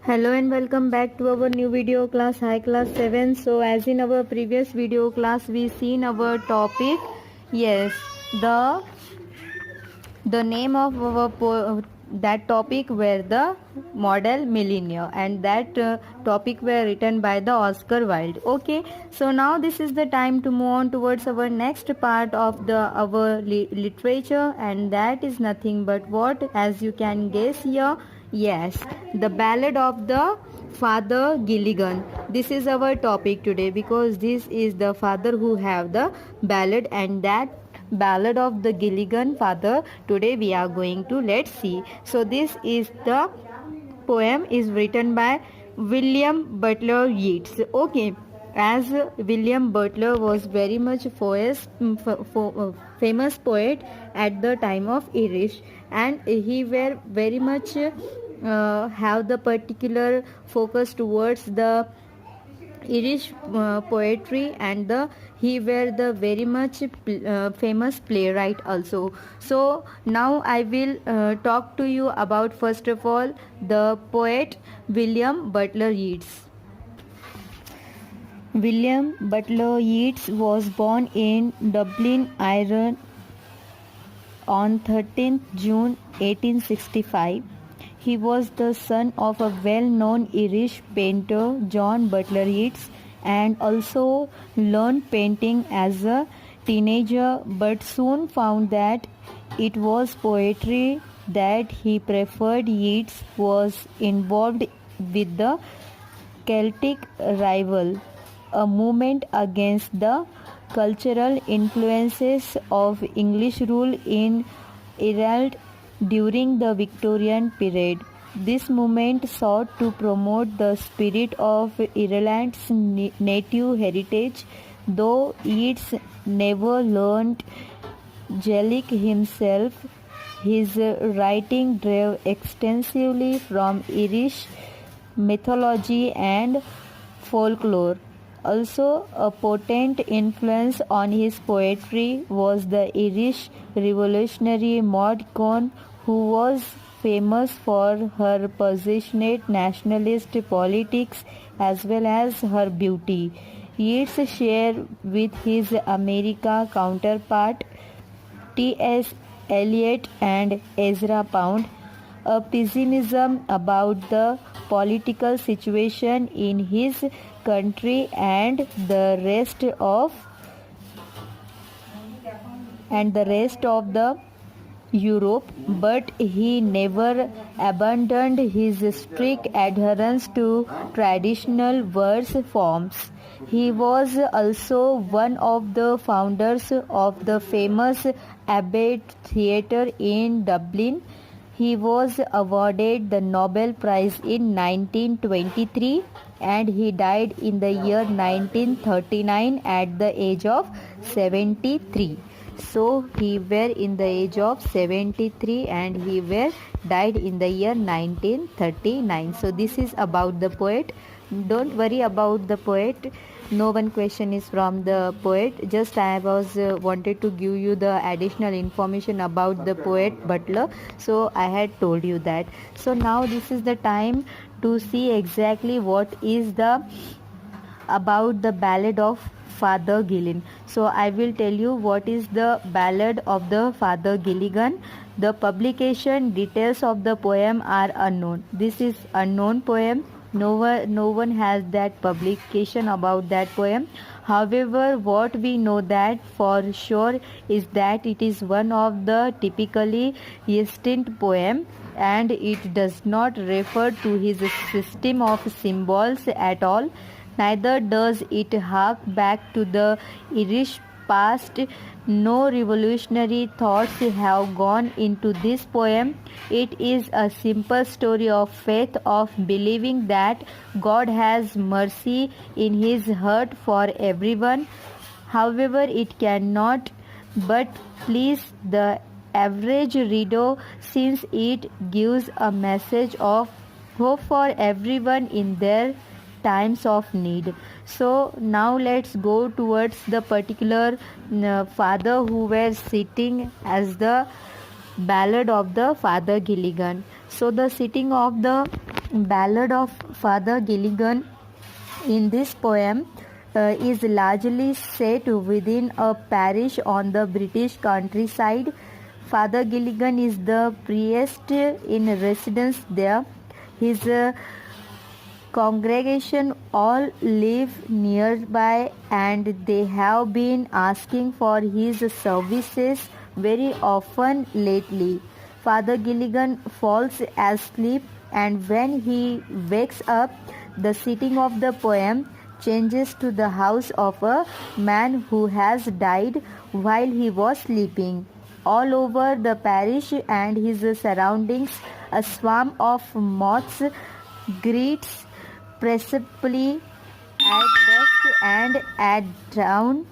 Hello and welcome back to our new video class high class 7. So as in our previous video class we seen our topic. Yes, the name of our that topic were the model millennia, and that topic were written by the Oscar Wilde. Okay, so now this is the time to move on towards our next part of the our literature, and that is nothing but what, as you can guess here. Yes, the ballad of the Father Gilligan. This is our topic today because this is the father who have the ballad, and that ballad of the Gilligan father today we are going to let's see. So this is the poem is written by William Butler Yeats. Okay, as William Butler was very much famous poet at the time of Irish, and he were very much have the particular focus towards the Irish poetry, and he were the very much famous playwright also. So now I will talk to you about first of all the poet William Butler Yeats. William Butler Yeats was born in Dublin, Ireland on 13th June 1865. He was the son of a well-known Irish painter, John Butler Yeats, and also learned painting as a teenager, but soon found that it was poetry that he preferred. Yeats was involved with the Celtic Revival, a movement against the cultural influences of English rule in Ireland during the Victorian period. This movement sought to promote the spirit of Ireland's native heritage, though Yeats never learned Gaelic himself. His writing drew extensively from Irish mythology and folklore. Also, a potent influence on his poetry was the Irish revolutionary Maud Gonne, who was famous for her passionate nationalist politics as well as her beauty. Yeats shared with his American counterpart T.S. Eliot and Ezra Pound a pessimism about the political situation in his country and the rest of the Europe, but he never abandoned his strict adherence to traditional verse forms. He was also one of the founders of the famous Abbey Theatre in Dublin. He was awarded the Nobel Prize in 1923, and he died in the year 1939 at the age of 73. So he were in the age of 73 and he were died in the year 1939. So this is about the poet. Don't worry about the poet. No one question is from the poet. Just I was wanted to give you the additional information about the poet Butler. So I had told you that. So now this is the time to see exactly what is the about the ballad of Father Gilligan. So I will tell you what is the ballad of the Father Gilligan. The publication details of the poem are unknown. This is unknown poem. No one has that publication about that poem. However, what we know that for sure is that it is one of the typically distinct poem, and it does not refer to his system of symbols at all. Neither does it hark back to the Irish past. No revolutionary thoughts have gone into this poem. It is a simple story of faith, of believing that God has mercy in his heart for everyone. However, it cannot but please the average reader, since it gives a message of hope for everyone in their times of need. So now let's go towards the particular father who were sitting as the ballad of the Father Gilligan. So the sitting of the Ballad of Father Gilligan in this poem is largely set within a parish on the British countryside. Father Gilligan is the priest in residence there. His congregation all live nearby and they have been asking for his services very often lately. Father Gilligan falls asleep, and when he wakes up, the setting of the poem changes to the house of a man who has died while he was sleeping. All over the parish and his surroundings, a swarm of moths greets precisely at dusk and at dawn,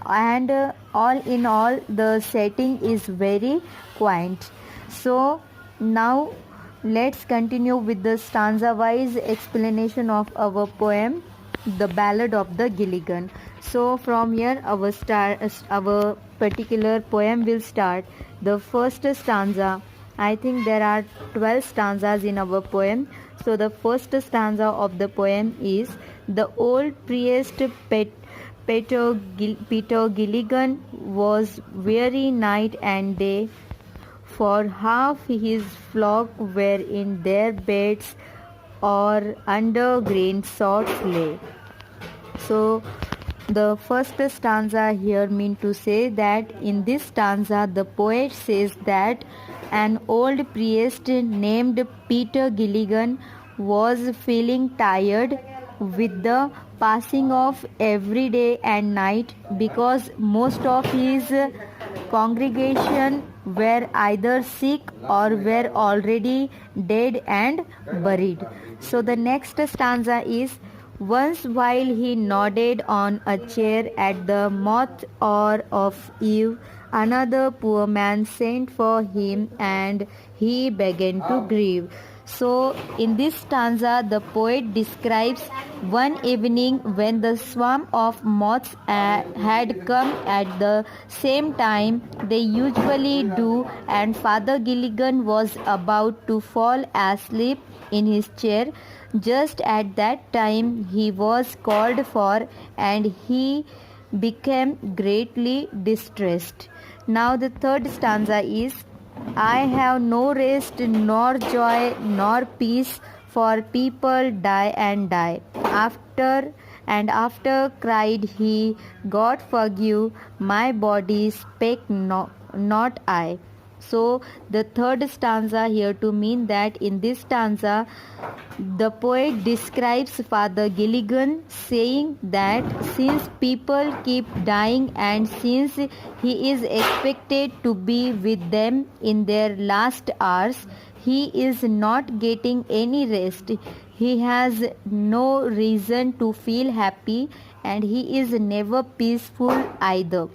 and all in all, the setting is very quaint. So now let's continue with the stanza-wise explanation of our poem, The Ballad of the Gilligan. So from here our particular poem will start. The first stanza, I think there are 12 stanzas in our poem. So the first stanza of the poem is: the old priest Peter Gilligan was weary night and day, for half his flock were in their beds or under green sods lay. So the first stanza here mean to say that in this stanza the poet says that an old priest named Peter Gilligan was feeling tired with the passing of every day and night, because most of his congregation were either sick or were already dead and buried. So the next stanza is: once while he nodded on a chair at the moth hour of eve, another poor man sent for him and he began to grieve. So in this stanza the poet describes one evening when the swarm of moths had come at the same time they usually do, and Father Gilligan was about to fall asleep in his chair. Just at that time he was called for and he became greatly distressed. Now the third stanza is: I have no rest nor joy nor peace, for people die and die. After cried he, God forgive my body, spake not I. So the third stanza here to mean that in this stanza the poet describes Father Gilligan saying that since people keep dying and since he is expected to be with them in their last hours, he is not getting any rest. He has no reason to feel happy and he is never peaceful either.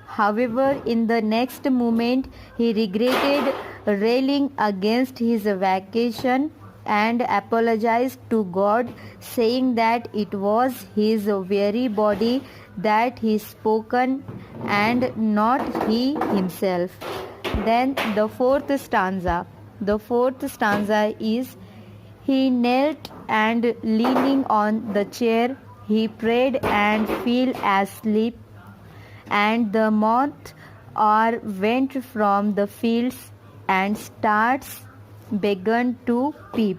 However, in the next moment, he regretted railing against his vacation and apologized to God, saying that it was his very body that he spoken and not he himself. Then the fourth stanza. The fourth stanza is: he knelt and leaning on the chair, he prayed and fell asleep, and the moth or went from the fields and stars began to peep.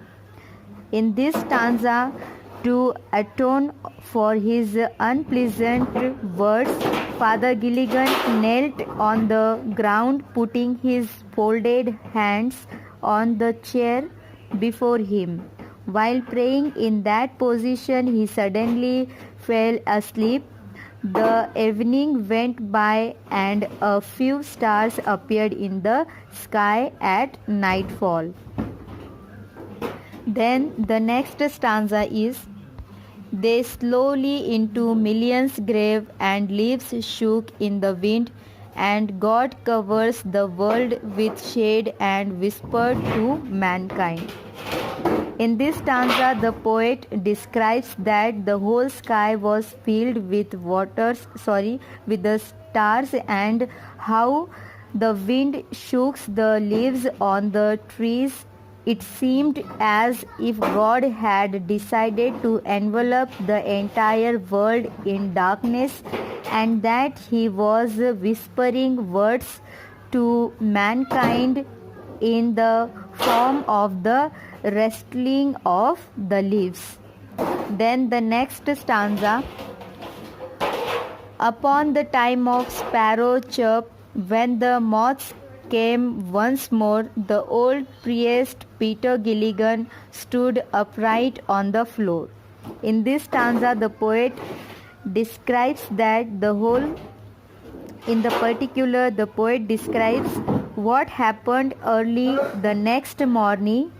In this stanza, to atone for his unpleasant words, Father Gilligan knelt on the ground, putting his folded hands on the chair before him. While praying in that position, he suddenly fell asleep. The evening went by and a few stars appeared in the sky at nightfall. Then the next stanza is: they slowly into millions grave and leaves shook in the wind, and God covers the world with shade and whispered to mankind. In this stanza, the poet describes that the whole sky was filled with with the stars, and how the wind shook the leaves on the trees It seemed as if God had decided to envelop the entire world in darkness and that He was whispering words to mankind in the form of the rustling of the leaves. Then the next stanza. Upon the time of sparrow chirp, when the moths came once more, the old priest Peter Gilligan stood upright on the floor. In this stanza, the poet describes that the whole, in the particular, the poet describes what happened early the next morning.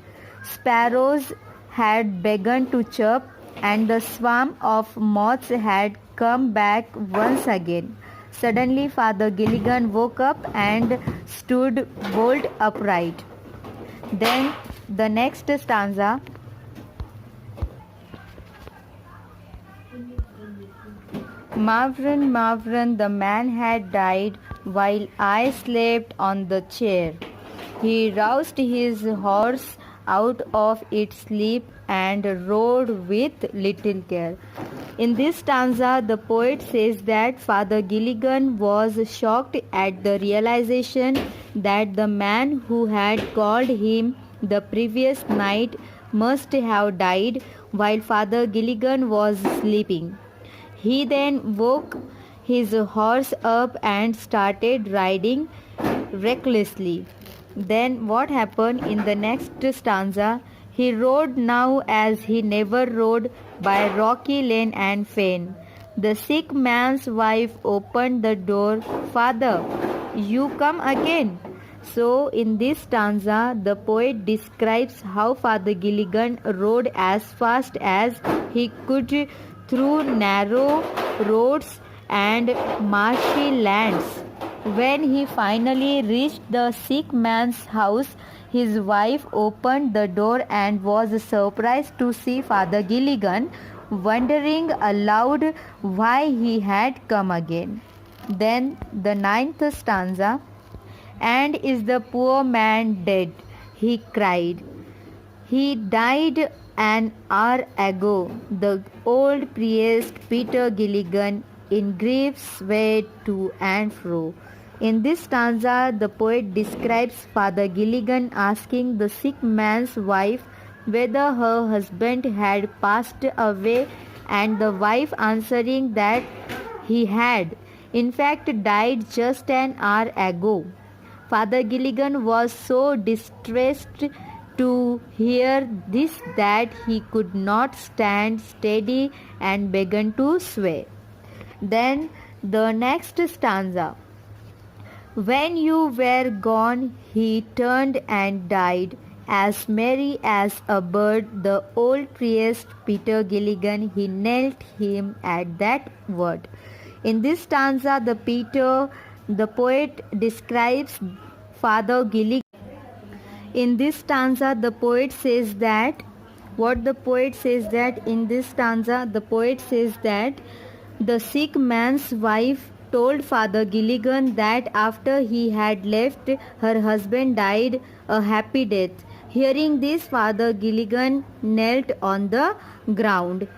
Sparrows had begun to chirp, and the swarm of moths had come back once again. Suddenly, Father Gilligan woke up and stood bolt upright. Then, the next stanza. Mavran, Mavran, the man had died while I slept on the chair. He roused his horse out of its sleep and rode with little care. In this stanza, the poet says that Father Gilligan was shocked at the realization that the man who had called him the previous night must have died while Father Gilligan was sleeping. He then woke his horse up and started riding recklessly. Then what happened in the next stanza? He rode now as he never rode by rocky lane and fen. The sick man's wife opened the door. Father, you come again. So in this stanza, the poet describes how Father Gilligan rode as fast as he could through narrow roads and marshy lands. When he finally reached the sick man's house, his wife opened the door and was surprised to see Father Gilligan, wondering aloud why he had come again. Then the ninth stanza. And is the poor man dead? He cried. He died an hour ago. The old priest Peter Gilligan in grief swayed to and fro. In this stanza, the poet describes Father Gilligan asking the sick man's wife whether her husband had passed away, and the wife answering that he had, in fact, died just an hour ago. Father Gilligan was so distressed to hear this that he could not stand steady and began to sway. Then the next stanza. When you were gone, he turned and died. As merry as a bird, the old priest Peter Gilligan, he knelt him at that word. In this stanza, the poet describes Father Gilligan. In this stanza, the poet says that the sick man's wife told Father Gilligan that after he had left, her husband died a happy death. Hearing this, Father Gilligan knelt on the ground.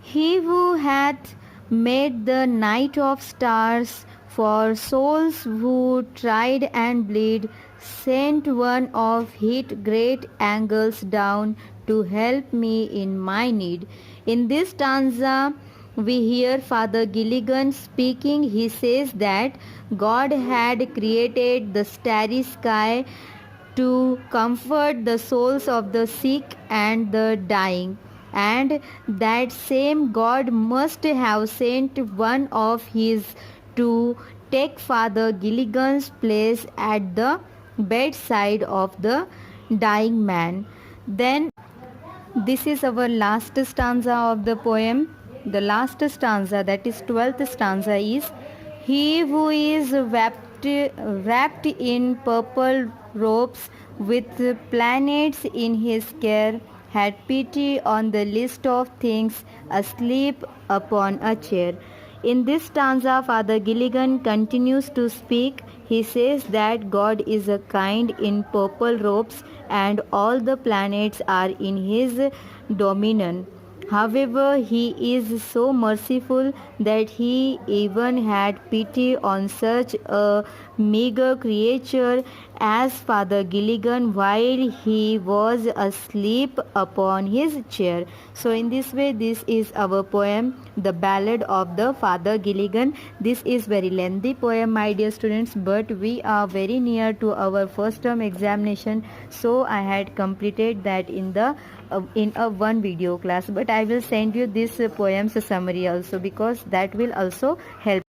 He who hath made the night of stars for souls who tried and bleed, sent one of his great angels down to help me in my need. In this stanza, we hear Father Gilligan speaking. He says that God had created the starry sky to comfort the souls of the sick and the dying, and that same God must have sent one of his to take Father Gilligan's place at the bedside of the dying man. Then this is our last stanza of the poem. The last stanza, that is 12th stanza, is he who is wrapped in purple robes with planets in his care had pity on the list of things asleep upon a chair. In this stanza, Father Gilligan continues to speak. He says that God is a kind in purple robes and all the planets are in his dominion. However, he is so merciful that he even had pity on such a meager creature as Father Gilligan while he was asleep upon his chair. So in this way, this is our poem, The Ballad of the Father Gilligan. This is very lengthy poem, my dear students, but we are very near to our first term examination, so I had completed that in a one video class, but I will send you this poem's summary also, because that will also help.